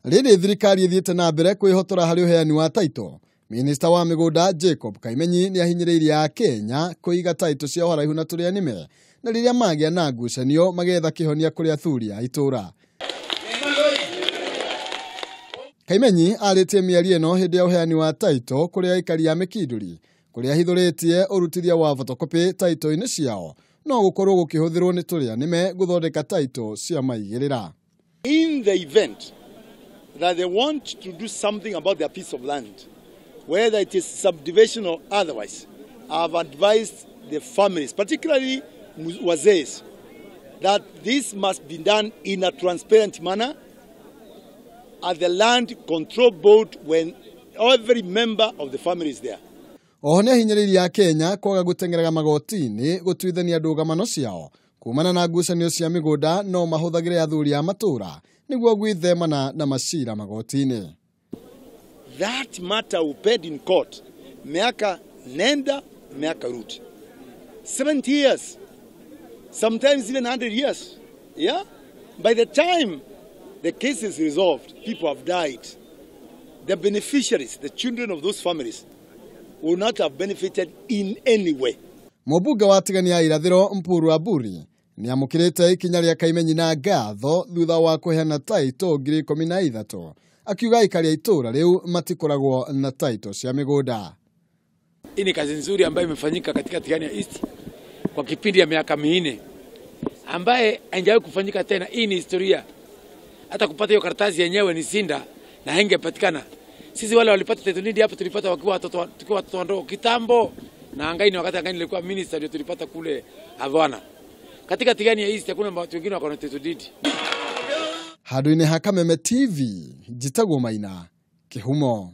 Rĩrĩ thirikari ithiĩte na mbere kwĩhotora harĩ uheani wa taito, Minista wa migunda Jacob Kaimenyi ni ahinyĩrĩirie Akenya kũiga taito cia haraihu na tũrĩa nĩme, na rĩrĩa magĩa na ngucanio magetha kĩhonia kũrĩ athuri a itũra. Kaimenyi arĩtie mĩario ĩno hĩndĩ ya uheani wa taito kũrĩ Aikari a Mikinduri, kũrĩa ahithũrĩtie ũrutithia wa photocopy taito-inĩ ciao, no gũkorwo gũkĩhũthĩrwo nĩ tũrĩa nĩme gũthondeka taito cia maigĩrĩra. In the event that they want to do something about their piece of land, whether it is subdivision or otherwise, I have advised the families, particularly wazees, that this must be done in a transparent manner at the land control board when every member of the family is there. Oho nĩ ahinyĩrĩirie Akenya kwaga gũteng'eraga magoti-inĩ gũtuithania ndũgamano ciao kumana na ngucanio cia migunda no mahũthagĩre athuri a matũra nĩguo gwĩthemana na macira magoti-inĩ. That matter will be paid in court. Miaka nenda, miaka rudi. 70 years, sometimes even 100 years. Yeah? By the time the case is resolved, people have died. The beneficiaries, the children of those families, will not have benefited in any way. Mũmbunge wa Tigania irathiro Mpuru Aburi ni amũkĩrĩte ikinya rĩa Kaimenyi na ngatho thutha wa kũheana taito 13,000, akiuga aikari a itũra rĩu matikoragwo na taito cia migunda. Hii ni kazi nzuri ambayo imefanyika katika Tigania East kwa kipindi ya miaka 4 ambaye haijawahi kufanyika tena. Hii ni historia. Hata kupata hiyo karatasi yenyewe ni sinda na haingepatikana. Sisi wale walipata title deed hapa tulipata wakiwa watoto wadogo kitambo, na Angaini wakati Angaini ilikuwa minister ndio tulipata kule Havana. Katika Tigania East hakuna watu wengine wako na title deed. Handũ-inĩ ha Kameme TV, njitagwo Maina, Kĩhumo.